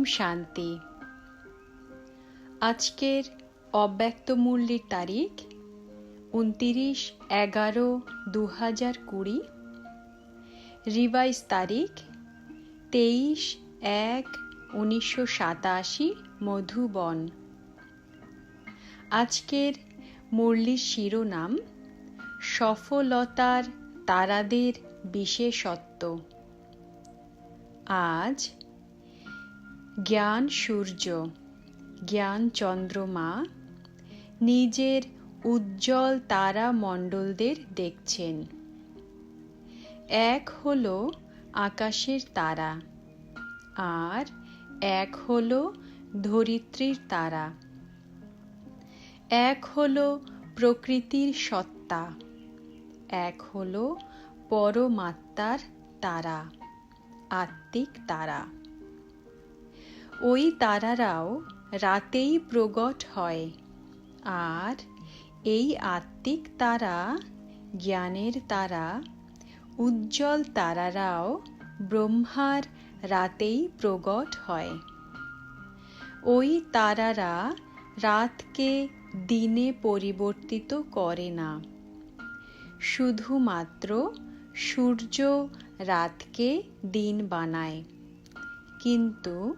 শান্তি। আজকের অব্যক্ত মুরলির তারিখ 29/11/2020। রিভাইজ তারিখ 23/1/1987 মধুবন। আজকের মুরলির শিরোনাম সফলতার তারাদের বিশেষত্ব। আজ জ্ঞান সূর্য, জ্ঞান চন্দ্রমা নিজের উজ্জ্বল তারা মণ্ডলদের দেখছেন। এক হলো আকাশের তারা, আর এক হলো ধরিত্রীর তারা। এক হলো প্রকৃতির সত্তা, এক হলো পরমাত্মার তারা, আত্মিক তারা। ওই তারারাও রাতেই প্রগট হয়, আর এই আত্মিক তারা, জ্ঞানের তারা, উজ্জ্বল তারারাও ব্রহ্মার রাতেই প্রগট হয়। ওই তারারা রাতকে দিনে পরিবর্তিত করে না, শুধুমাত্র সূর্য রাতকে দিন বানায়। কিন্তু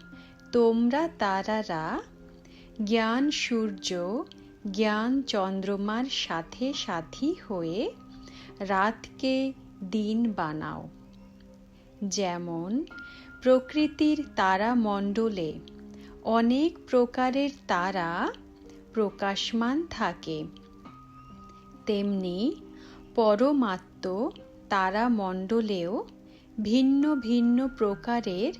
তোমরা তারারা জ্ঞান সূর্য, জ্ঞান চন্দ্রমার সাথে সাথী হয়ে রাতকে দিন বানাও। যেমন প্রকৃতির তারামণ্ডলে অনেক প্রকারের তারা প্রকাশমান থাকে, তেমনি পরমাত্ম তারামণ্ডলেও ভিন্ন ভিন্ন প্রকারের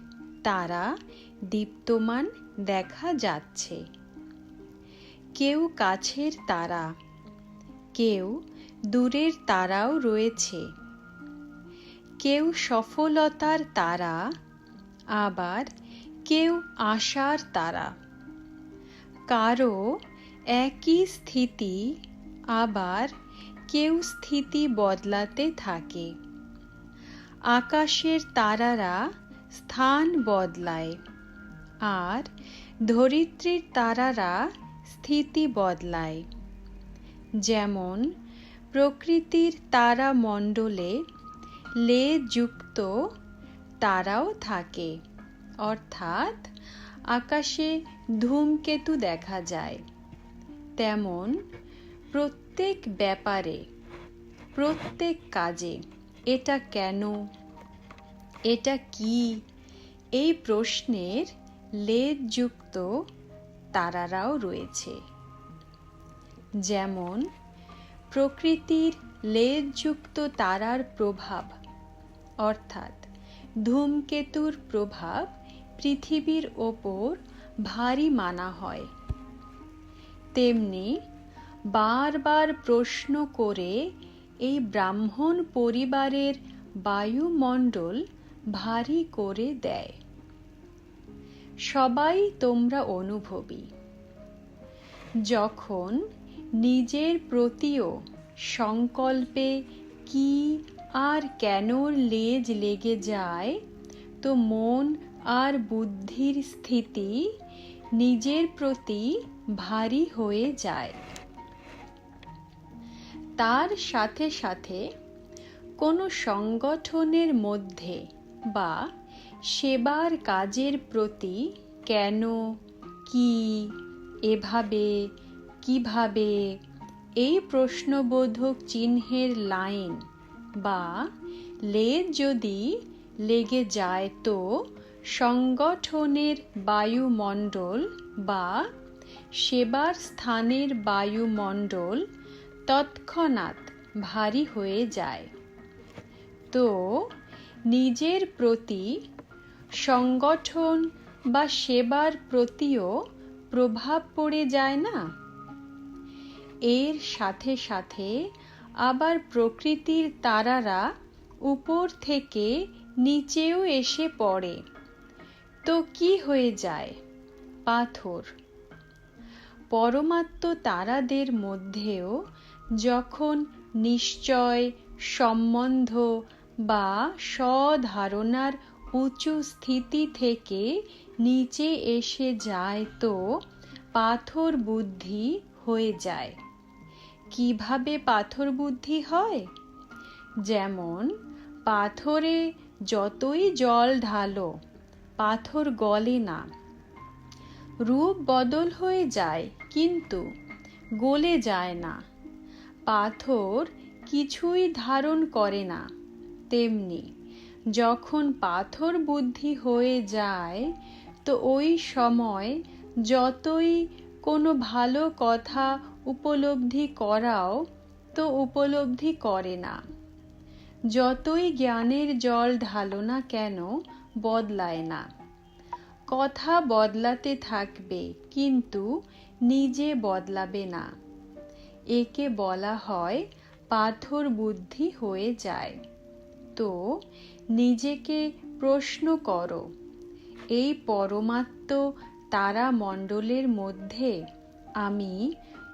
তারা দীপ্তমান দেখা যাচ্ছে। কেউ কাছের তারা, কেউ দূরের তারাও রয়েছে। কেউ সফলতার তারা, আবার কেউ আশার তারা। কারো একই স্থিতি, আবার কেউ স্থিতি বদলাতে থাকে। আকাশের তারারা স্থান বদলায়, আর ধরিত্রীর তারারা স্থিতি বদলায়। যেমন প্রকৃতির তারামণ্ডলে লেযুক্ত তারাও থাকে, অর্থাৎ আকাশে ধূমকেতু দেখা যায়। তেমন প্রত্যেক ব্যাপারে, প্রত্যেক কাজে এটা কেন, এটা কি, এই প্রশ্নের লেযযুক্ত তারারাও রয়েছে। যেমন প্রকৃতির লেযযুক্ত তারার প্রভাব, অর্থাৎ ধূমকেতুর প্রভাব পৃথিবীর ওপর ভারী মানা হয়। তেমনি বারবার প্রশ্ন করে এই ব্রাহ্মণ পরিবারের বায়ুমণ্ডল ভারী করে দেয়। সবাই তোমরা অনুভবী। যখন নিজের প্রতিও সংকল্পে কি আর কেন লেজ লেগে যায়, তো মন আর বুদ্ধির স্থিতি নিজের প্রতি ভারী হয়ে যায়। তার সাথে সাথে কোনো সংগঠনের মধ্যে বা সেবার কাজের প্রতি কেন, কি, এভাবে, কিভাবে, এই প্রশ্নবোধক চিহ্নের লাইন বা লেজ যদি লেগে যায়, তো সংগঠনের বায়ুমণ্ডল বা সেবার স্থানের বায়ুমণ্ডল তৎক্ষণাৎ ভারী হয়ে যায়। তো নিজের প্রতি, সংগঠন বা সেবার প্রতিও প্রভাব পড়ে যায় না? এর সাথে সাথে আবার প্রকৃতির তারারা উপর থেকে নিচেও এসে পড়ে, তো কি হয়ে যায়? পাথর। পরমাত্ম তারাদের মধ্যেও যখন নিশ্চয়, সম্বন্ধ বা স্বধারণার উঁচু স্থিতি থেকে নিচে এসে যায় তো পাথর বুদ্ধি হয়ে যায়। কিভাবে পাথর বুদ্ধি হয়? যেমন পাথরে যতই জল ঢালো পাথর গলে না, রূপ বদল হয়ে যায় কিন্তু গলে যায় না, পাথর কিছুই ধারণ করে না। তেমনি যখন পাথর বুদ্ধি হয়ে যায় তো ওই সময় যতই কোনো ভালো কথা উপলব্ধি করাও তো উপলব্ধি করে না, যতই জ্ঞানের জল ঢালো না কেন বদলায় না। কথা বদলাতে থাকবে কিন্তু নিজে বদলাবে না। একে বলা হয় পাথর বুদ্ধি হয়ে যায়। তো নিজেকে প্রশ্ন করো, এই পরমাত্ম তারা মণ্ডলের মধ্যে আমি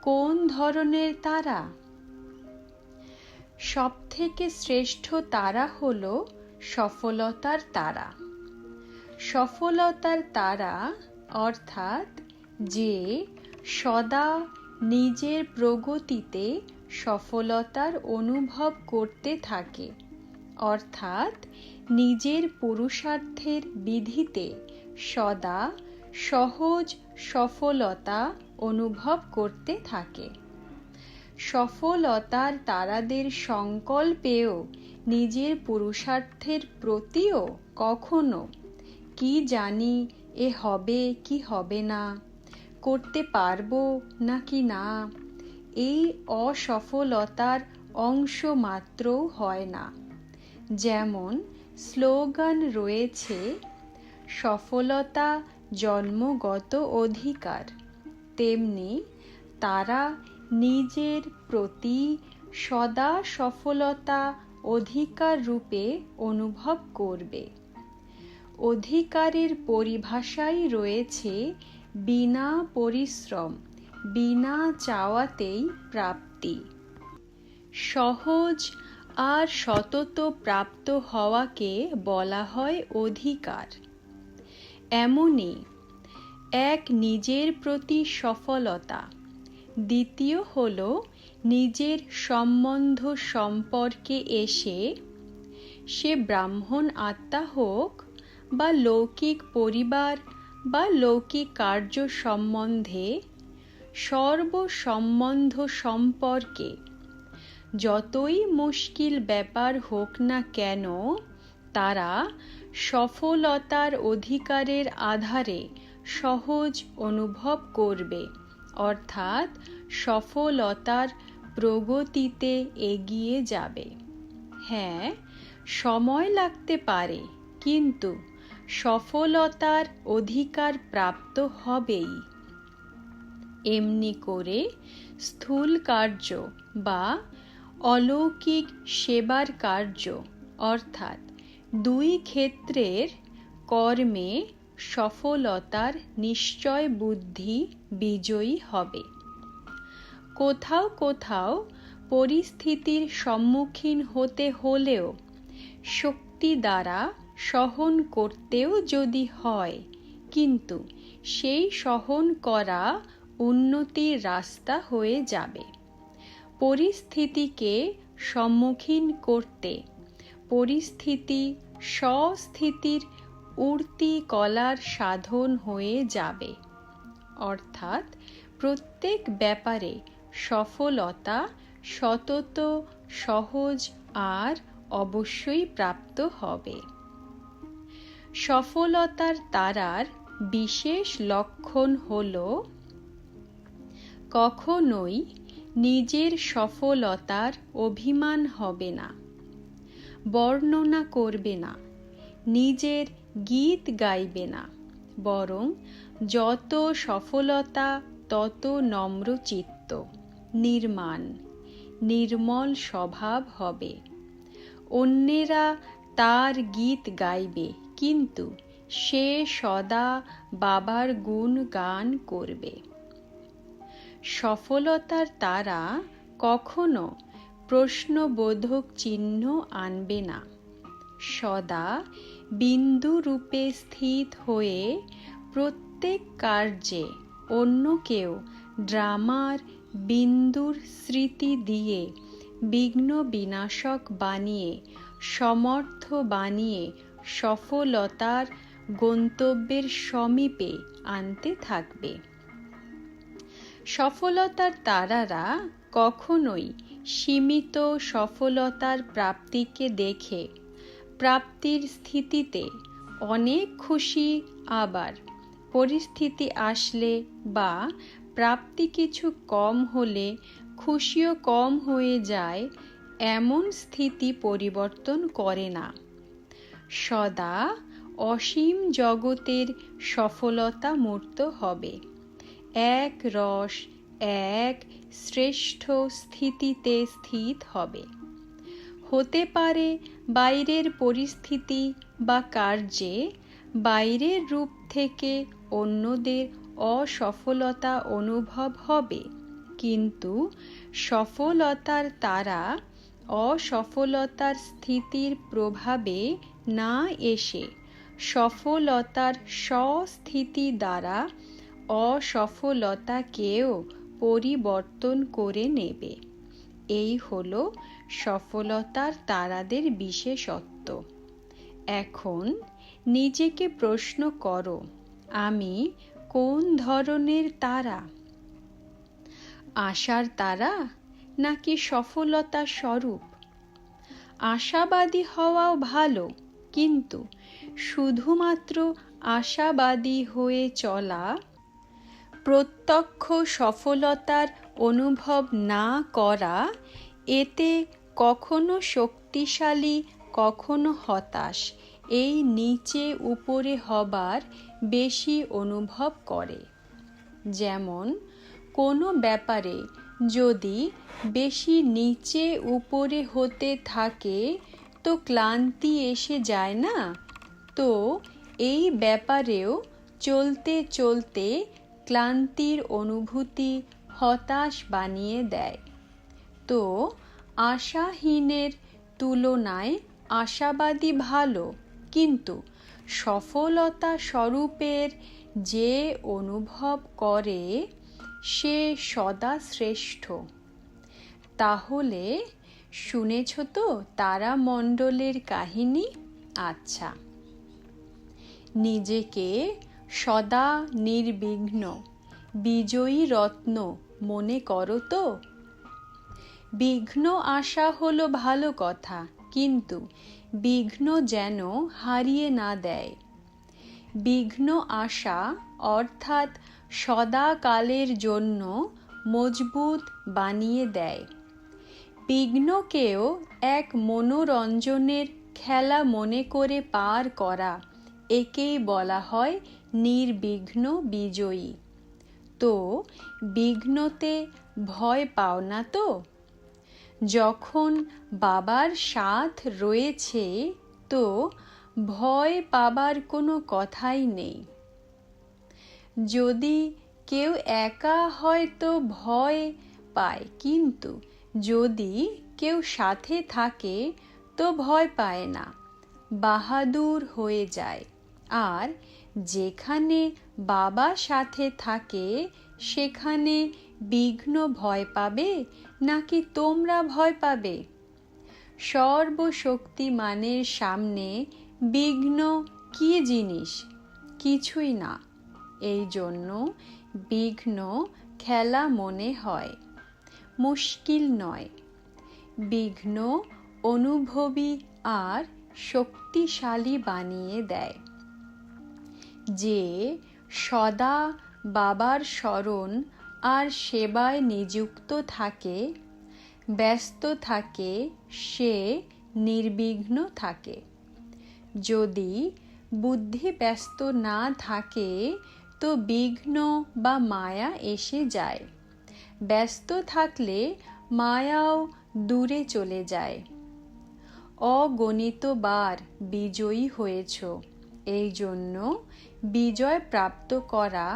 কোন ধরনের তারা? সবথেকে শ্রেষ্ঠ তারা হলো সফলতার তারা। সফলতার তারা অর্থাৎ যে সদা নিজের প্রগতিতে সফলতার অনুভব করতে থাকে, অর্থাৎ নিজের পুরুষার্থের বিধিতে সদা সহজ সফলতা অনুভব করতে থাকে। সফলতার তারাদের সংকল্পেও নিজের পুরুষার্থের প্রতিও কখনো কি জানি এ হবে কি হবে না, করতে পারবো নাকি না, এই অসফলতার অংশ মাত্রও হয় না। যেমন স্লোগান রয়েছে, সফলতা জন্মগত অধিকার, তেমনি তারা নিজের প্রতি সদা সফলতা অধিকার রূপে অনুভব করবে। অধিকারের পরিভাষাই রয়েছে বিনা পরিশ্রম, বিনা চাওয়াতেই প্রাপ্তি। সহজ আর সতত প্রাপ্ত হওয়াকে বলা হয় অধিকার। এমনই এক নিজের প্রতি সফলতা, দ্বিতীয় হলো নিজের সম্বন্ধ সম্পর্কে এসে সে ব্রাহ্মণ আত্মা হোক বা লৌকিক পরিবার বা লৌকিক কার্য সম্বন্ধে, সর্বসম্বন্ধ সম্পর্কে যতই মুশকিল ব্যাপার হোক না কেন তারা সফলতার অধিকারের আধারে সহজ অনুভব করবে, অর্থাৎ সফলতার প্রগতিতে এগিয়ে যাবে। হ্যাঁ, সময় লাগতে পারে কিন্তু সফলতার অধিকার প্রাপ্ত হবেই। এমনি করে স্থূল কার্য বা অলৌকিক সেবার কার্য অর্থাৎ দুই ক্ষেত্রের কর্মে সফলতার নিশ্চয় বুদ্ধি বিজয়ী হবে। কোথাও কোথাও পরিস্থিতির সম্মুখীন হতে হলেও শক্তি দ্বারা সহন করতেও যদি হয়, কিন্তু সেই সহন করা উন্নতির রাস্তা হয়ে যাবে। পরিস্থিতিকে সম্মুখীন করতে পরিস্থিতি স্বস্থিতির উর্তি কলার সাধন হয়ে যাবে, অর্থাৎ প্রত্যেক ব্যাপারে সফলতা সতত সহজ আর অবশ্যই প্রাপ্ত হবে। সফলতার তারার বিশেষ লক্ষণ হল কখনোই নিজের সফলতার অভিমান হবে না, বর্ণনা করবে না, নিজের গীত গাইবে না, বরং যত সফলতা তত নম্রচিত্ত, নির্মাণ, নির্মল স্বভাব হবে। অন্যেরা তার গীত গাইবে কিন্তু সে সদা বাবার গুণ গান করবে। সফলতার তারা কখনো প্রশ্নবোধক চিহ্ন আনবে না, সদা বিন্দু রূপে স্থিত হয়ে প্রত্যেক কার্যে অন্যকেও ড্রামার বিন্দুর স্মৃতি দিয়ে বিঘ্ন বিনাশক বানিয়ে সমর্থ বানিয়ে সফলতার গন্তব্যের সমীপে আনতে থাকবে। সফলতার তারারা কখনোই সীমিত সফলতার প্রাপ্তিকে দেখে প্রাপ্তির স্থিতিতে অনেক খুশি, আবার পরিস্থিতি আসলে বা প্রাপ্তি কিছু কম হলে খুশিও কম হয়ে যায় এমন স্থিতি পরিবর্তন করে না। সদা অসীম জগতের সফলতা মূর্ত হবে, এক রস এক শ্রেষ্ঠ স্থিতিতে স্থিত হবে। হতে পারে বাইরের পরিস্থিতি বা কার্যে বাইরের রূপ থেকে অন্যদের অসফলতা অনুভব হবে, কিন্তু সফলতার তারা অসফলতার স্থিতির প্রভাবে না এসে সফলতার স্বস্থিতি দ্বারা অসফলতাকেও পরিবর্তন করে নেবে। এই হলো সফলতার তারাদের বিশেষত্ব। এখন নিজেকে প্রশ্ন করো, আমি কোন ধরনের তারা? আশার তারা নাকি সফলতা স্বরূপ? আশাবাদী হওয়াও ভালো, কিন্তু শুধুমাত্র আশাবাদী হয়ে চলা, প্রত্যক্ষ সফলতার অনুভব না করা, এতে কখনো শক্তিশালী কখনো হতাশ, এই নিচে উপরে হবার বেশি অনুভব করে। যেমন কোনো ব্যাপারে যদি বেশি নিচে উপরে হতে থাকে তো ক্লান্তি এসে যায় না? তো এই ব্যাপারেও চলতে চলতে ক্লান্তির অনুভূতি হতাশ বানিয়ে দেয়। তো আশাহীনের তুলনায় আশাবাদী ভালো, কিন্তু সফলতা স্বরূপের যে অনুভব করে সে সদা শ্রেষ্ঠ। তাহলে শুনেছ তো তারামণ্ডলের কাহিনী? আচ্ছা, নিজেকে সদা নির্বিঘ্ন বিজয়ী রত্ন মনে করো তো? বিঘ্ন আসা হলো ভালো কথা, কিন্তু বিঘ্ন যেন হারিয়ে না দেয়। বিঘ্ন আসা অর্থাৎ সদাকালের জন্য মজবুত বানিয়ে দেয়। বিঘ্নকেও এক মনোরঞ্জনের খেলা মনে করে পার করা, একেই বলা হয় নির্বিঘ্ন বিজয়ী। তো বিঘ্নতে ভয় পাও না তো? যখন বাবার সাথ রয়েছে তো ভয় পাবার কোনো কথাই নেই। যদি কেউ একা হয়তো ভয় পায়, কিন্তু যদি কেউ সাথে থাকে তো ভয় পায় না, বাহাদুর হয়ে যায়। আর যেখানে বাবা সাথে থাকে সেখানে বিঘ্ন ভয় পাবে নাকি তোমরা ভয় পাবে? সর্বশক্তিমানের সামনে বিঘ্ন কি জিনিস? কিছুই না। এই জন্য বিঘ্ন খেলা মনে হয়, মুশকিল নয়। বিঘ্ন অনুভবী আর শক্তিশালী বানিয়ে দেয়। যে সদা বাবার স্মরণ আর সেবায় নিযুক্ত থাকে, ব্যস্ত থাকে, সে নির্বিঘ্ন থাকে। যদি বুদ্ধি ব্যস্ত না থাকে তো বিঘ্ন বা মায়া এসে যায়। ব্যস্ত থাকলে মায়াও দূরে চলে যায়। অগণিতবার বিজয়ী হয়েছ, এই জন্য বিজয় প্রাপ্ত করা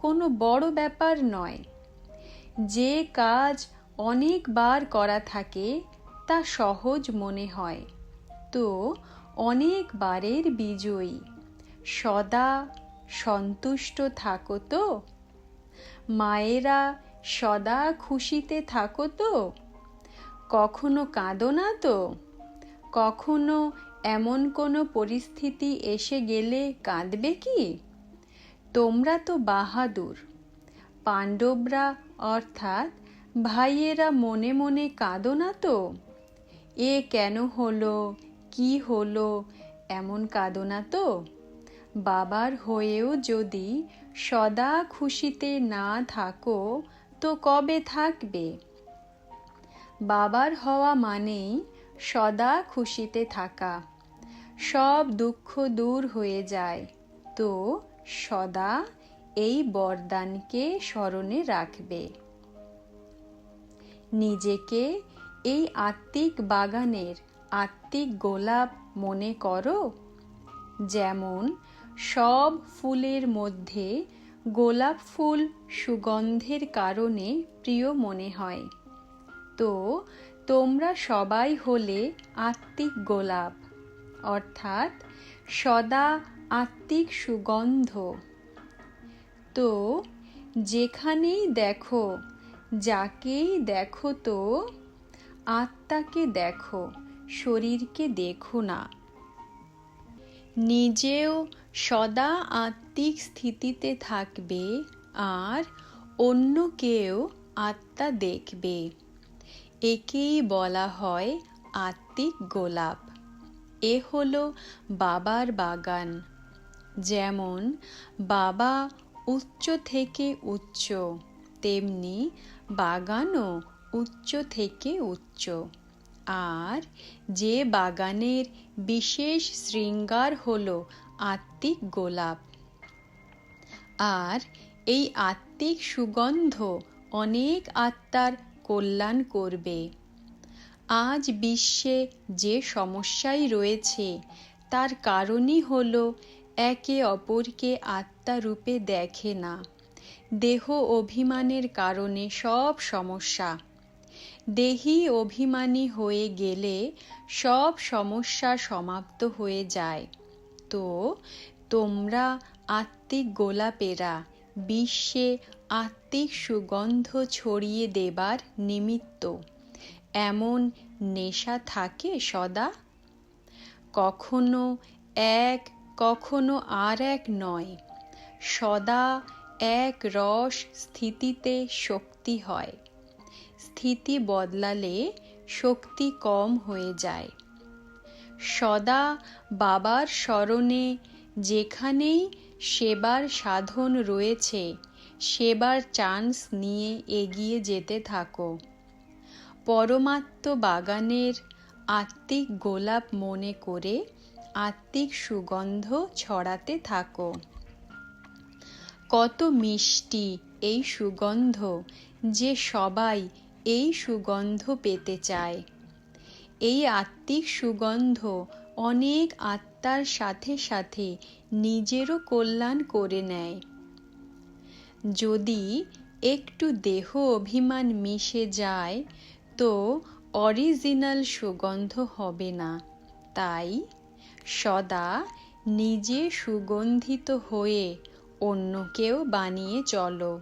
কোনো বড় ব্যাপার নয়। যে কাজ অনেকবার করা থাকে তা সহজ মনে হয়, তো অনেকবারের বিজয়ী। সদা সন্তুষ্ট থাকো তো? মায়েরা সদা খুশিতে থাকো তো? কখনো কাঁদো না তো? কখনো এমন কোনো পরিস্থিতি এসে গেলে কাঁদবে কি? তোমরা তো বাহাদুর। পাণ্ডবরা অর্থাৎ ভাইয়েরা মনে মনে কাঁদো না তো? এ কেন হলো, কি হলো, এমন কাঁদো না তো? বাবার হয়েও যদি সদা খুশিতে না থাকো তো কবে থাকবে? বাবার হওয়া মানেই সদা খুশিতে থাকা। সব দুঃখ দূর হয়ে যায়। তো সদা এই বরদানকে স্মরণে রাখবে। নিজেকে এই আত্মিক বাগানের আত্মিক গোলাপ মনে করো। যেমন সব ফুলের মধ্যে গোলাপ ফুল সুগন্ধের কারণে প্রিয় মনে হয়। তো তোমরা সবাই হলে আত্মিক গোলাপ, অর্থাৎ সদা আত্মিক সুগন্ধ। তো যেখানেই দেখো, যাকেই দেখো, তো আত্মাকে দেখো, শরীরকে দেখো না। নিজেও সদা আত্মিক স্থিতিতে থাকবে আর অন্যকেও আত্মা দেখবে। একেই বলা হয় আত্মিক গোলাপ। এ হলো বাবার বাগান। যেমন বাবা উচ্চ থেকে উচ্চ, তেমনি বাগানও উচ্চ থেকে উচ্চ। আর যে বাগানের বিশেষ শৃঙ্গার হলো আত্মিক গোলাপ। আর এই আত্মিক সুগন্ধ অনেক আত্মার কল্যাণ করবে। আজ বিশ্বে যে সমস্যাই রয়েছে তার কারণই হলো একে অপরকে আত্মা রূপে দেখে না। দেহ অভিমানের কারণে সব সমস্যা। দেহি অভিমানী হয়ে গেলে সব সমস্যা সমাপ্ত হয়ে যায়। তো তোমরা আত্মিক গোলাপেরা বিশ্বে আত্মিক সুগন্ধ ছড়িয়ে দেবার নিমিত্ত। এমন নেশা থাকে সদা। কখনো এক, কখনো আর এক নয়। সদা এক রস স্থিতিতে শক্তি হয়। স্থিতি বদলালে শক্তি কম হয়ে যায়। সদা বাবার স্মরণে যেখানেই সেবার সাধন রয়েছে সেবার চান্স নিয়ে এগিয়ে যেতে থাকো। পরমাত্ম বাগানের আত্মিক গোলাপ মনে করে আত্মিক সুগন্ধ ছড়াতে থাকো। কত মিষ্টি এই সুগন্ধ যে সবাই এই সুগন্ধ পেতে চায়। এই আত্মিক সুগন্ধ অনেক আত্মার সাথে সাথে নিজেরও কল্যাণ করে নেয়। যদি একটু দেহ অভিমান মিশে যায় তো অরিজিনাল সুগন্ধ হবে না। তাই সদা নিজে সুগন্ধিত হয়ে অন্যকেও বানিয়ে চলো।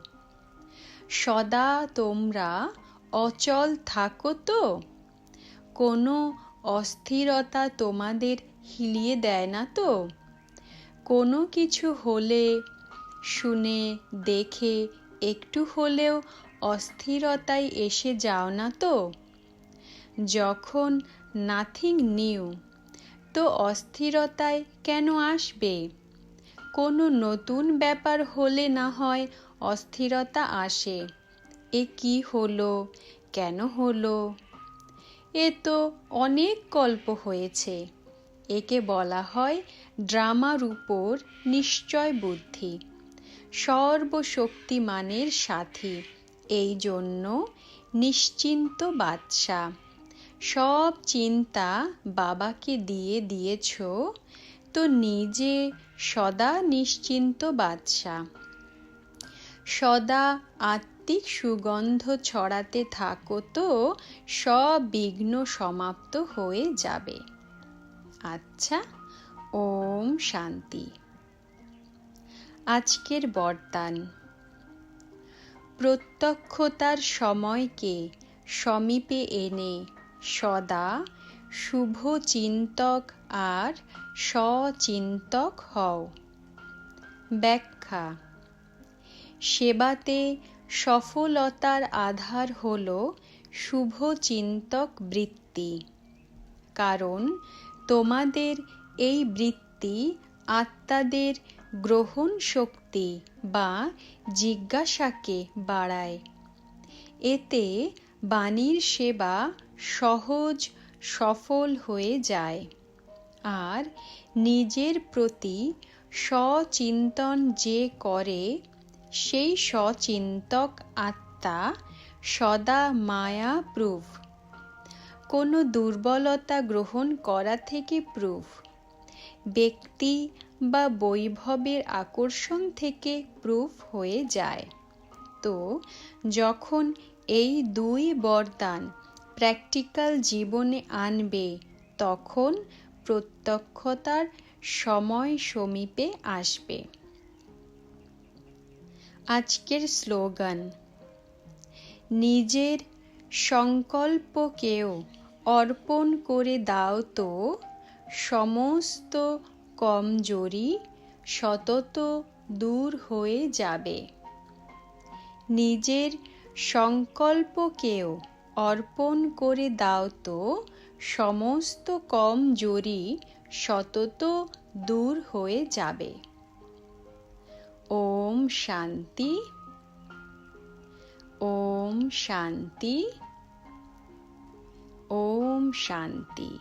সদা তোমরা অচল থাকো তো? কোনো অস্থিরতা তোমাদের হিলিয়ে দেয় না তো? কোনো কিছু হলে, শুনে, দেখে একটু হলেও অস্থিরতায় এসে যাও না তো? যখন নাথিং নিউ, তো অস্থিরতায় কেন আসবে? কোনো নতুন ব্যাপার হলে না হয় অস্থিরতা আসে। এ কি হলো, কেন হলো? এ তো অনেক গল্প হয়েছে। একে বলা হয় ড্রামার উপর নিশ্চয় বুদ্ধি। সর্বশক্তিমানের সাথী, এই জন্য নিশ্চিন্ত বাদশা। সব চিন্তা বাবাকে দিয়ে দিয়েছ, তো নিজে সদা নিশ্চিন্ত বাদশা। সদা আত্মিক সুগন্ধ ছড়াতে থাকো তো সব বিঘ্ন সমাপ্ত হয়ে যাবে। আচ্ছা, ওম শান্তি। আজকের বরদান। প্রত্যক্ষতার সময়কে সমীপে এনে সদা শুভ চিন্তক আর সচিন্তক হও। ব্যাখ্যা। সেবাতে সফলতার আধার হল শুভ চিন্তক বৃত্তি। কারণ তোমাদের এই বৃত্তি আত্মাদের গ্রহণ শক্তি বা জিজ্ঞাসাকে বাড়ায়। এতে বাণীর সেবা সহজ সফল হয়ে যায় আর নিজের প্রতি সচিন্তন যে করে সেই সচিন্তক আত্মা সদা মায়া প্রুফ। কোনো দুর্বলতা গ্রহণ করা থেকে প্রুফ। ব্যক্তি বা বৈভবের আকর্ষণ থেকে প্রুফ হয়ে যায়। তো যখন এই দুই বরদান প্র্যাকটিক্যাল জীবনে আনবে তখন প্রত্যক্ষতার সময় সমীপে আসবে। আজকের স্লোগান। নিজের সংকল্পকেও অর্পণ করে দাও তো সমস্ত কমজোরি সতত দূর হয়ে যাবে। নিজের সংকল্পকেও অর্পণ করে দাও তো সমস্ত কমজোরি সতত দূর হয়ে যাবে। ওম শান্তি, ওম শান্তি, ওম শান্তি।